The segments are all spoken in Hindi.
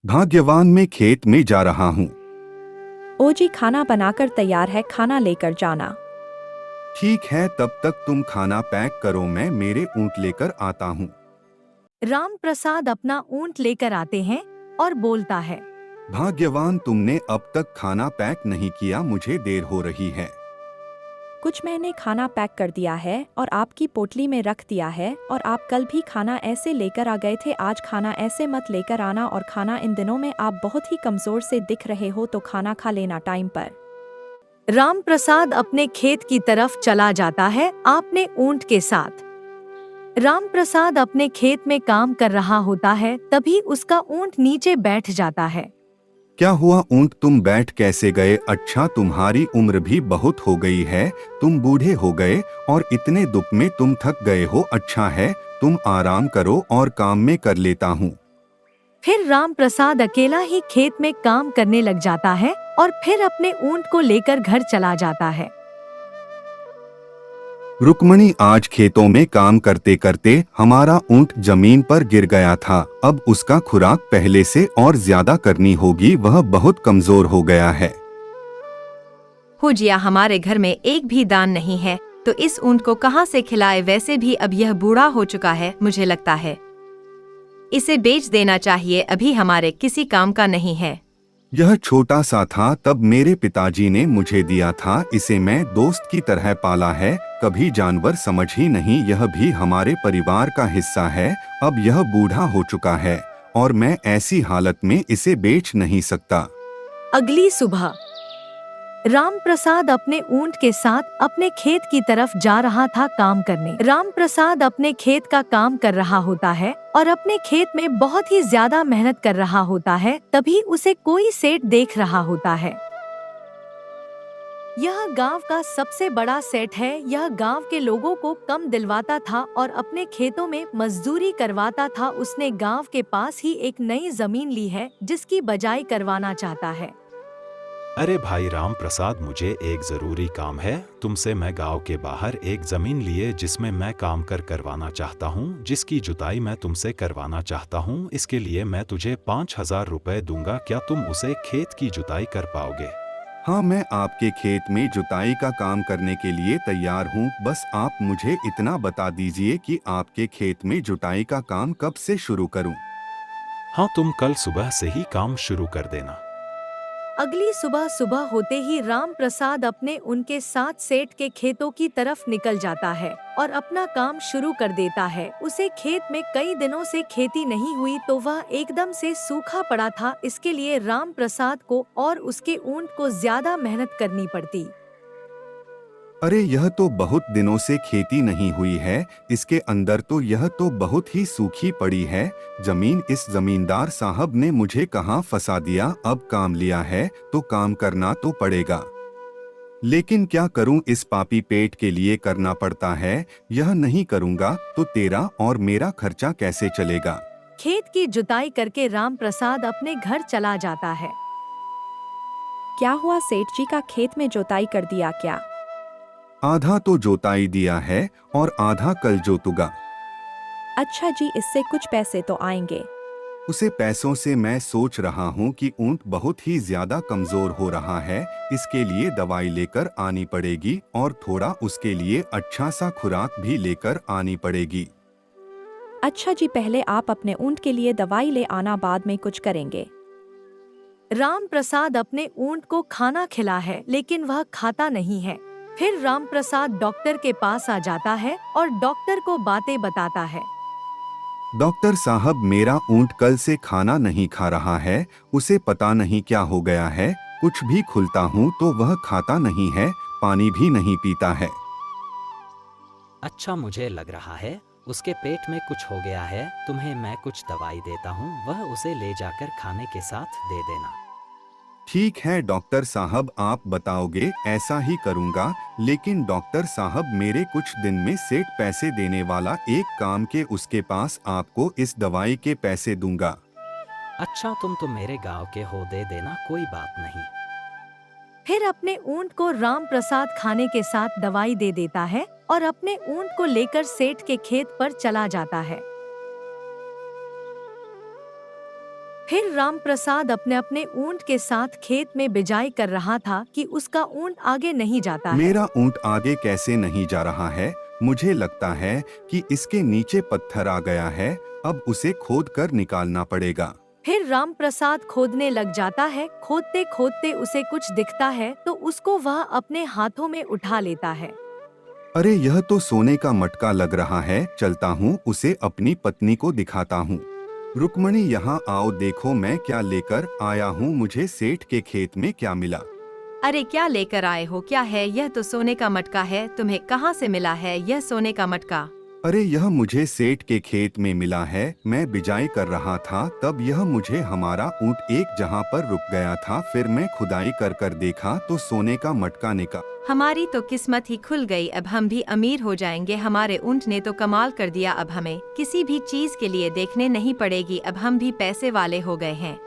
भाग्यवान मैं खेत में जा रहा हूँ। ओ जी, खाना बनाकर तैयार है, खाना लेकर जाना। ठीक है, तब तक तुम खाना पैक करो, मैं मेरे ऊँट लेकर आता हूँ। राम प्रसाद अपना ऊंट लेकर आते हैं और बोलता है। भाग्यवान, तुमने अब तक खाना पैक नहीं किया, मुझे देर हो रही है। कुछ मैंने खाना पैक कर दिया है और आपकी पोटली में रख दिया है, और आप कल भी खाना ऐसे लेकर आ गए थे, आज खाना ऐसे मत लेकर आना। और खाना इन दिनों में आप बहुत ही कमजोर से दिख रहे हो, तो खाना खा लेना टाइम पर। राम प्रसाद अपने खेत की तरफ चला जाता है अपने ऊंट के साथ। राम प्रसाद अपने खेत में काम कर रहा होता है, तभी उसका ऊंट नीचे बैठ जाता है। क्या हुआ ऊँट, तुम बैठ कैसे गए? अच्छा, तुम्हारी उम्र भी बहुत हो गई है, तुम बूढ़े हो गए और इतने दुख में तुम थक गए हो। अच्छा है, तुम आराम करो और काम में कर लेता हूँ। फिर राम प्रसाद अकेला ही खेत में काम करने लग जाता है और फिर अपने ऊंट को लेकर घर चला जाता है। रुक्मणी, आज खेतों में काम करते करते हमारा ऊंट जमीन पर गिर गया था। अब उसका खुराक पहले से और ज्यादा करनी होगी, वह बहुत कमजोर हो गया है। हुजिया, हमारे घर में एक भी दान नहीं है, तो इस ऊंट को कहाँ से खिलाए? वैसे भी अब यह बूढ़ा हो चुका है, मुझे लगता है इसे बेच देना चाहिए, अभी हमारे किसी काम का नहीं है। यह छोटा सा था, तब मेरे पिताजी ने मुझे दिया था, इसे मैं दोस्त की तरह पाला है, कभी जानवर समझ ही नहीं, यह भी हमारे परिवार का हिस्सा है। अब यह बूढ़ा हो चुका है और मैं ऐसी हालत में इसे बेच नहीं सकता। अगली सुबह राम प्रसाद अपने ऊंट के साथ अपने खेत की तरफ जा रहा था काम करने। राम प्रसाद अपने खेत का काम कर रहा होता है और अपने खेत में बहुत ही ज्यादा मेहनत कर रहा होता है, तभी उसे कोई सेठ देख रहा होता है। यह गांव का सबसे बड़ा सेठ है। यह गांव के लोगों को कम दिलवाता था और अपने खेतों में मजदूरी करवाता था। उसने गांव के पास ही एक नई जमीन ली है, जिसकी बजाई करवाना चाहता है। अरे भाई राम प्रसाद, मुझे एक जरूरी काम है तुमसे। मैं गांव के बाहर एक जमीन लिए जिसमें मैं काम करवाना चाहता हूँ, जिसकी जुताई मैं तुमसे करवाना चाहता हूँ। इसके लिए मैं तुझे 5,000 रुपए दूंगा, क्या तुम उसे खेत की जुताई कर पाओगे? हाँ, मैं आपके खेत में जुताई का काम करने के लिए तैयार हूँ, बस आप मुझे इतना बता दीजिए कि आपके खेत में जुताई का काम कब से शुरू करूँ? हाँ, तुम कल सुबह से ही काम शुरू कर देना। अगली सुबह सुबह होते ही राम प्रसाद अपने उनके साथ सेठ के खेतों की तरफ निकल जाता है और अपना काम शुरू कर देता है। उसे खेत में कई दिनों से खेती नहीं हुई, तो वह एकदम से सूखा पड़ा था। इसके लिए राम प्रसाद को और उसके ऊंट को ज्यादा मेहनत करनी पड़ती। अरे, यह तो बहुत दिनों से खेती नहीं हुई है, इसके अंदर तो यह तो बहुत ही सूखी पड़ी है जमीन। इस जमींदार साहब ने मुझे कहाँ फंसा दिया? अब काम लिया है तो काम करना तो पड़ेगा, लेकिन क्या करूं, इस पापी पेट के लिए करना पड़ता है। यह नहीं करूंगा तो तेरा और मेरा खर्चा कैसे चलेगा? खेत की जुताई करके राम प्रसाद अपने घर चला जाता है। क्या हुआ, सेठ जी का खेत में जोताई कर दिया क्या? आधा तो जोताई दिया है और आधा कल जोतूंगा। अच्छा जी, इससे कुछ पैसे तो आएंगे। उसे पैसों से मैं सोच रहा हूँ कि ऊंट बहुत ही ज्यादा कमजोर हो रहा है, इसके लिए दवाई लेकर आनी पड़ेगी और थोड़ा उसके लिए अच्छा सा खुराक भी लेकर आनी पड़ेगी। अच्छा जी, पहले आप अपने ऊंट के लिए दवाई ले आना, बाद में कुछ करेंगे। राम प्रसाद अपने ऊंट को खाना खिला है, लेकिन वह खाता नहीं है। फिर राम प्रसाद डॉक्टर के पास आ जाता है और डॉक्टर को बातें बताता है। डॉक्टर साहब, मेरा ऊंट कल से खाना नहीं खा रहा है, उसे पता नहीं क्या हो गया है। कुछ भी खुलता हूँ तो वह खाता नहीं है, पानी भी नहीं पीता है। अच्छा, मुझे लग रहा है उसके पेट में कुछ हो गया है। तुम्हें मैं कुछ दवाई देता हूँ, वह उसे ले जाकर खाने के साथ दे देना। ठीक है डॉक्टर साहब, आप बताओगे ऐसा ही करूँगा। लेकिन डॉक्टर साहब, मेरे कुछ दिन में सेठ पैसे देने वाला, एक काम के उसके पास आपको इस दवाई के पैसे दूंगा। अच्छा, तुम तो मेरे गांव के हो, दे देना, कोई बात नहीं। फिर अपने ऊंट को राम प्रसाद खाने के साथ दवाई दे देता है और अपने ऊंट को लेकर सेठ के खेत पर चला जाता है। फिर राम प्रसाद अपने अपने ऊंट के साथ खेत में बिजाई कर रहा था कि उसका ऊंट आगे नहीं जाता है। मेरा ऊंट आगे कैसे नहीं जा रहा है? मुझे लगता है कि इसके नीचे पत्थर आ गया है। अब उसे खोद कर निकालना पड़ेगा। फिर राम प्रसाद खोदने लग जाता है। खोदते खोदते उसे कुछ दिखता है तो उसको वह अपने हाथों में उठा लेता है। अरे यह तो सोने का मटका लग रहा है। चलता हूँ, उसे अपनी पत्नी को दिखाता हूँ। रुक्मणी यहाँ आओ, देखो मैं क्या लेकर आया हूँ। मुझे सेठ के खेत में क्या मिला? अरे क्या लेकर आए हो? क्या है यह? तो सोने का मटका है। तुम्हें कहाँ से मिला है यह सोने का मटका? अरे यह मुझे सेठ के खेत में मिला है। मैं बिजाई कर रहा था, तब यह मुझे हमारा ऊंट एक जगह पर रुक गया था। फिर मैं खुदाई कर कर देखा तो सोने का मटका निकला। हमारी तो किस्मत ही खुल गई। अब हम भी अमीर हो जाएंगे। हमारे ऊंट ने तो कमाल कर दिया। अब हमें किसी भी चीज के लिए देखने नहीं पड़ेगी। अब हम भी पैसे वाले हो गए हैं।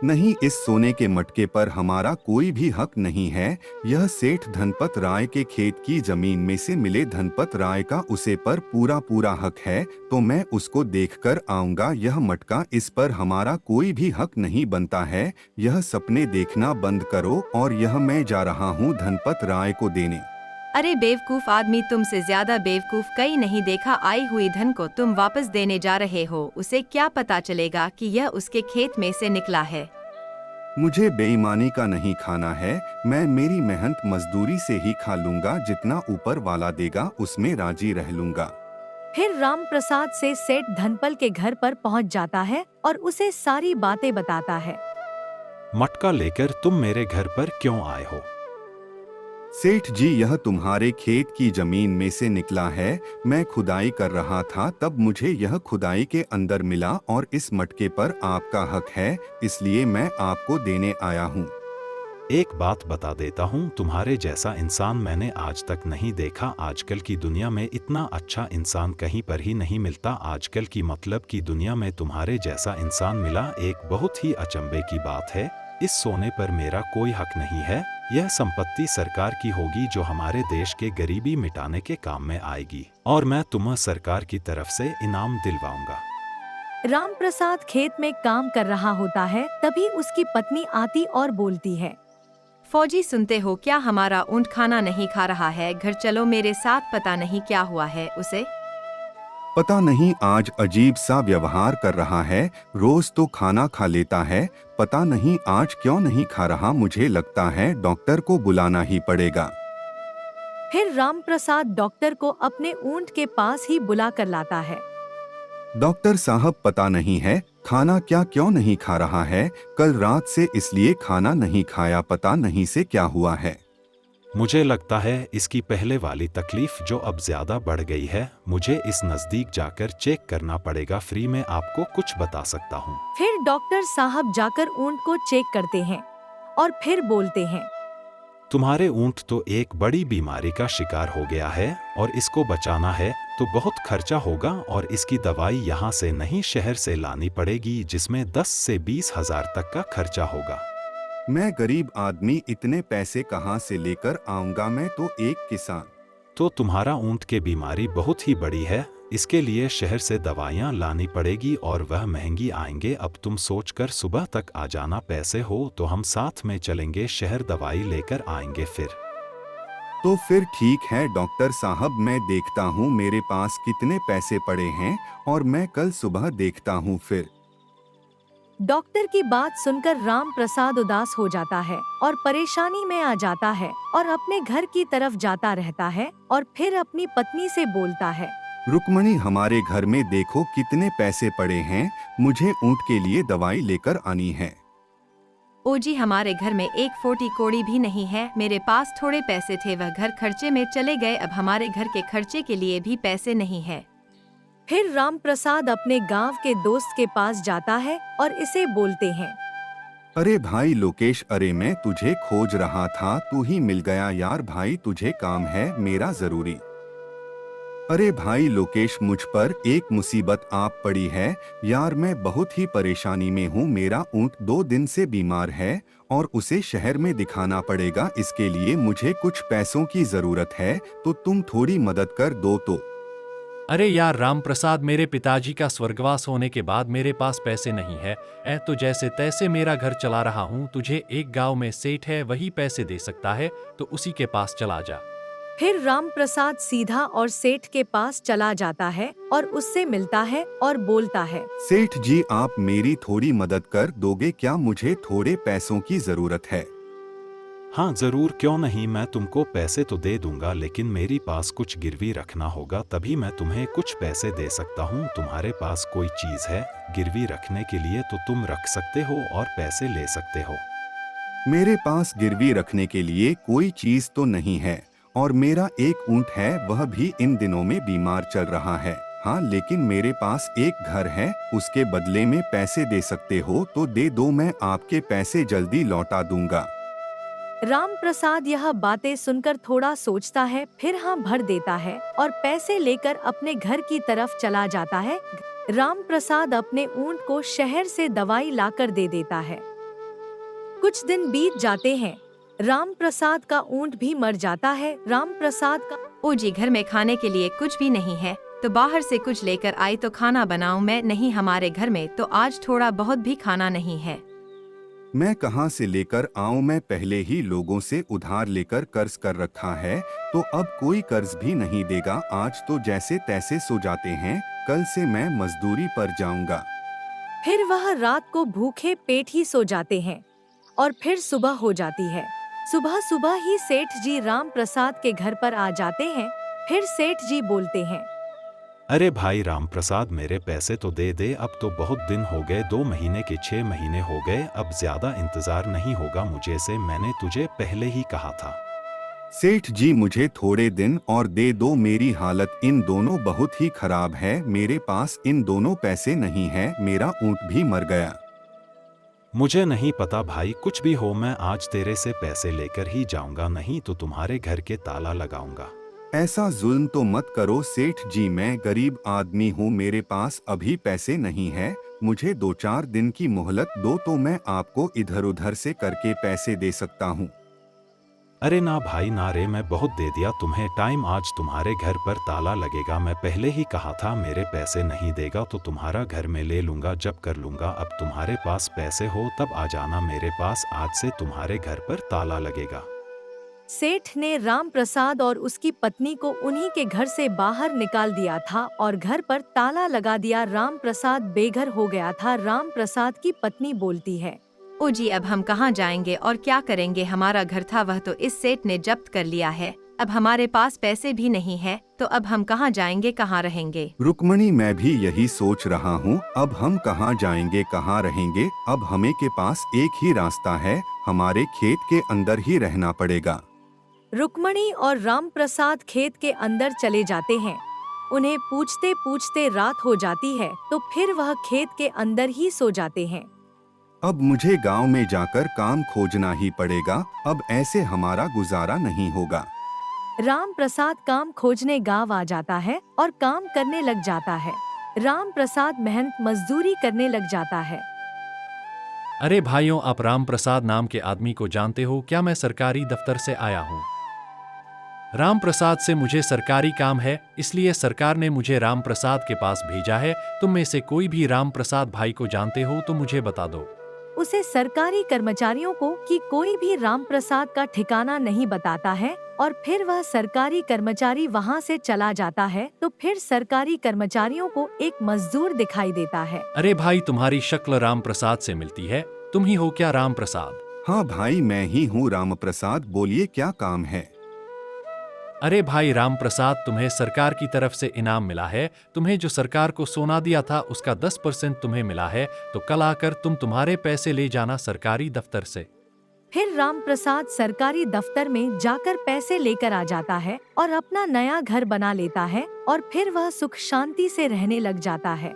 नहीं, इस सोने के मटके पर हमारा कोई भी हक नहीं है। यह सेठ धनपत राय के खेत की जमीन में से मिले धनपत राय का उसे पर पूरा पूरा हक है। तो मैं उसको देखकर आऊंगा। यह मटका, इस पर हमारा कोई भी हक नहीं बनता है। यह सपने देखना बंद करो और यह मैं जा रहा हूँ धनपत राय को देने। अरे बेवकूफ आदमी, तुमसे ज्यादा बेवकूफ कहीं नहीं देखा। आई हुई धन को तुम वापस देने जा रहे हो। उसे क्या पता चलेगा कि यह उसके खेत में से निकला है? मुझे बेईमानी का नहीं खाना है। मैं मेरी मेहनत मजदूरी से ही खा लूंगा। जितना ऊपर वाला देगा उसमें राजी रह लूंगा। फिर राम प्रसाद से सेठ धनपल के घर पर पहुंच जाता है और उसे सारी बातें बताता है। मटका लेकर तुम मेरे घर पर क्यों आए हो? सेठ जी, यह तुम्हारे खेत की जमीन में से निकला है। मैं खुदाई कर रहा था, तब मुझे यह खुदाई के अंदर मिला और इस मटके पर आपका हक है, इसलिए मैं आपको देने आया हूँ। एक बात बता देता हूँ, तुम्हारे जैसा इंसान मैंने आज तक नहीं देखा। आजकल की दुनिया में इतना अच्छा इंसान कहीं पर ही नहीं मिलता। आजकल की मतलब की दुनिया में तुम्हारे जैसा इंसान मिला, एक बहुत ही अचंभे की बात है। इस सोने पर मेरा कोई हक नहीं है। यह संपत्ति सरकार की होगी जो हमारे देश के गरीबी मिटाने के काम में आएगी, और मैं तुम्हें सरकार की तरफ से इनाम दिलवाऊंगा। राम प्रसाद खेत में काम कर रहा होता है, तभी उसकी पत्नी आती और बोलती है। फौजी, सुनते हो क्या? हमारा ऊंट खाना नहीं खा रहा है। घर चलो मेरे साथ। पता नहीं क्या हुआ है उसे। पता नहीं, आज अजीब सा व्यवहार कर रहा है। रोज तो खाना खा लेता है, पता नहीं आज क्यों नहीं खा रहा। मुझे लगता है डॉक्टर को बुलाना ही पड़ेगा। फिर राम प्रसाद डॉक्टर को अपने ऊंट के पास ही बुला कर लाता है। डॉक्टर साहब, पता नहीं है खाना क्या क्यों नहीं खा रहा है। कल रात से इसलिए खाना नहीं खाया, पता नहीं से क्या हुआ है। मुझे लगता है इसकी पहले वाली तकलीफ जो अब ज्यादा बढ़ गई है। मुझे इस नजदीक जाकर चेक करना पड़ेगा। फ्री में आपको कुछ बता सकता हूँ। फिर डॉक्टर साहब जाकर ऊंट को चेक करते हैं और फिर बोलते हैं। तुम्हारे ऊंट तो एक बड़ी बीमारी का शिकार हो गया है और इसको बचाना है तो बहुत खर्चा होगा, और इसकी दवाई यहाँ से नहीं शहर से लानी पड़ेगी, जिसमें 10 से 20 हजार तक का खर्चा होगा। मैं गरीब आदमी, इतने पैसे कहाँ से लेकर आऊंगा? मैं तो एक किसान। तो तुम्हारा ऊंट की बीमारी बहुत ही बड़ी है। इसके लिए शहर से दवाइयाँ लानी पड़ेगी और वह महंगी आएंगे। अब तुम सोचकर सुबह तक आ जाना। पैसे हो तो हम साथ में चलेंगे शहर, दवाई लेकर आएंगे। तो फिर ठीक है डॉक्टर साहब, मैं देखता हूँ मेरे पास कितने पैसे पड़े हैं और मैं कल सुबह देखता हूँ। फिर डॉक्टर की बात सुनकर राम प्रसाद उदास हो जाता है और परेशानी में आ जाता है और अपने घर की तरफ जाता रहता है और फिर अपनी पत्नी से बोलता है। रुक्मणी, हमारे घर में देखो कितने पैसे पड़े हैं। मुझे ऊंट के लिए दवाई लेकर आनी है। ओ जी, हमारे घर में एक फोटी कोड़ी भी नहीं है। मेरे पास थोड़े पैसे थे, वह घर खर्चे में चले गए। अब हमारे घर के खर्चे के लिए भी पैसे नहीं है। फिर राम प्रसाद अपने गांव के दोस्त के पास जाता है और इसे बोलते हैं। अरे भाई लोकेश, अरे मैं तुझे खोज रहा था, तू ही मिल गया यार। भाई तुझे काम है मेरा जरूरी। अरे भाई लोकेश, मुझ पर एक मुसीबत आ पड़ी है यार। मैं बहुत ही परेशानी में हूँ। मेरा ऊंट 2 दिन से बीमार है और उसे शहर में दिखाना पड़ेगा। इसके लिए मुझे कुछ पैसों की जरूरत है, तो तुम थोड़ी मदद कर दो तो। अरे यार राम प्रसाद, मेरे पिताजी का स्वर्गवास होने के बाद मेरे पास पैसे नहीं है। तो जैसे तैसे मेरा घर चला रहा हूँ। तुझे एक गांव में सेठ है, वही पैसे दे सकता है, तो उसी के पास चला जा। फिर राम प्रसाद सीधा और सेठ के पास चला जाता है और उससे मिलता है और बोलता है, सेठ जी, आप मेरी थोड़ी मदद कर दोगे क्या? मुझे थोड़े पैसों की जरूरत है। हाँ जरूर, क्यों नहीं, मैं तुमको पैसे तो दे दूंगा, लेकिन मेरी पास कुछ गिरवी रखना होगा, तभी मैं तुम्हें कुछ पैसे दे सकता हूँ। तुम्हारे पास कोई चीज है गिरवी रखने के लिए तो तुम रख सकते हो और पैसे ले सकते हो। मेरे पास गिरवी रखने के लिए कोई चीज तो नहीं है, और मेरा एक ऊंट है, वह भी इन दिनों में बीमार चल रहा है। हाँ, लेकिन मेरे पास एक घर है, उसके बदले में पैसे दे सकते हो तो दे दो, मैं आपके पैसे जल्दी लौटा दूंगा। राम प्रसाद यह बातें सुनकर थोड़ा सोचता है, फिर हाँ भर देता है और पैसे लेकर अपने घर की तरफ चला जाता है। राम प्रसाद अपने ऊंट को शहर से दवाई लाकर दे देता है। कुछ दिन बीत जाते हैं, राम प्रसाद का ऊंट भी मर जाता है। राम प्रसाद का ओ जी, घर में खाने के लिए कुछ भी नहीं है, तो बाहर से कुछ लेकर आई तो खाना बनाऊं मैं। नहीं, हमारे घर में तो आज थोड़ा बहुत भी खाना नहीं है। मैं कहाँ से लेकर आऊं? मैं पहले ही लोगों से उधार लेकर कर्ज कर रखा है, तो अब कोई कर्ज भी नहीं देगा। आज तो जैसे तैसे सो जाते हैं, कल से मैं मजदूरी पर जाऊंगा। फिर वह रात को भूखे पेट ही सो जाते हैं और फिर सुबह हो जाती है। सुबह सुबह ही सेठ जी राम प्रसाद के घर पर आ जाते हैं। फिर सेठ जी बोलते हैं, अरे भाई राम प्रसाद, मेरे पैसे तो दे दे, अब तो बहुत दिन हो गए, 2 महीने के 6 महीने हो गए, अब ज्यादा इंतजार नहीं होगा मुझे से, मैंने तुझे पहले ही कहा था। सेठ जी, मुझे थोड़े दिन और दे दो, मेरी हालत इन दोनों बहुत ही खराब है, मेरे पास इन दोनों पैसे नहीं है, मेरा ऊंट भी मर गया। मुझे नहीं पता भाई, कुछ भी हो, मैं आज तेरे से पैसे लेकर ही जाऊंगा, नहीं तो तुम्हारे घर के ताला लगाऊंगा। ऐसा जुल्म तो मत करो सेठ जी, मैं गरीब आदमी हूँ, मेरे पास अभी पैसे नहीं है, मुझे 2-4 दिन की मोहलत दो तो मैं आपको इधर उधर से करके पैसे दे सकता हूँ। अरे ना भाई ना रे, मैं बहुत दे दिया तुम्हें टाइम, आज तुम्हारे घर पर ताला लगेगा, मैं पहले ही कहा था, मेरे पैसे नहीं देगा तो तुम्हारा घर में ले लूंगा, जब कर लूंगा। अब तुम्हारे पास पैसे हो तब आ जाना मेरे पास, आज से तुम्हारे घर पर ताला लगेगा। सेठ ने राम प्रसाद और उसकी पत्नी को उन्हीं के घर से बाहर निकाल दिया था और घर पर ताला लगा दिया। राम प्रसाद बेघर हो गया था। राम प्रसाद की पत्नी बोलती है, ओ जी, अब हम कहाँ जाएंगे और क्या करेंगे? हमारा घर था वह तो इस सेठ ने जब्त कर लिया है, अब हमारे पास पैसे भी नहीं है, तो अब हम कहाँ जाएंगे, कहाँ रहेंगे? रुक्मणी, मैं भी यही सोच रहा हूँ, अब हम कहाँ जाएंगे, कहाँ रहेंगे? अब हमें के पास एक ही रास्ता है, हमारे खेत के अंदर ही रहना पड़ेगा। रुक्मणी और राम प्रसाद खेत के अंदर चले जाते हैं। उन्हें पूछते पूछते रात हो जाती है, तो फिर वह खेत के अंदर ही सो जाते हैं। अब मुझे गांव में जाकर काम खोजना ही पड़ेगा, अब ऐसे हमारा गुजारा नहीं होगा। राम प्रसाद काम खोजने गांव आ जाता है और काम करने लग जाता है। राम प्रसाद मेहनत मजदूरी करने लग जाता है। अरे भाइयों, आप राम प्रसाद नाम के आदमी को जानते हो क्या? मैं सरकारी दफ्तर से आया हूँ। राम प्रसाद से मुझे सरकारी काम है, इसलिए सरकार ने मुझे राम प्रसाद के पास भेजा है। तुम में से कोई भी राम प्रसाद भाई को जानते हो तो मुझे बता दो। उसे सरकारी कर्मचारियों को कि कोई भी राम प्रसाद का ठिकाना नहीं बताता है और फिर वह सरकारी कर्मचारी वहां से चला जाता है। तो फिर सरकारी कर्मचारियों को एक मजदूर दिखाई देता है। अरे भाई, तुम्हारी शक्ल राम प्रसाद से मिलती है, तुम ही हो क्या राम प्रसाद? हाँ भाई, मैं ही हूँ राम प्रसाद, बोलिए क्या काम है? अरे भाई राम प्रसाद, तुम्हें सरकार की तरफ से इनाम मिला है। तुम्हें जो सरकार को सोना दिया था उसका 10% तुम्हें मिला है, तो कल आकर तुम तुम्हारे पैसे ले जाना सरकारी दफ्तर से। फिर राम प्रसाद सरकारी दफ्तर में जाकर पैसे लेकर आ जाता है और अपना नया घर बना लेता है और फिर वह सुख शांति से रहने लग जाता है।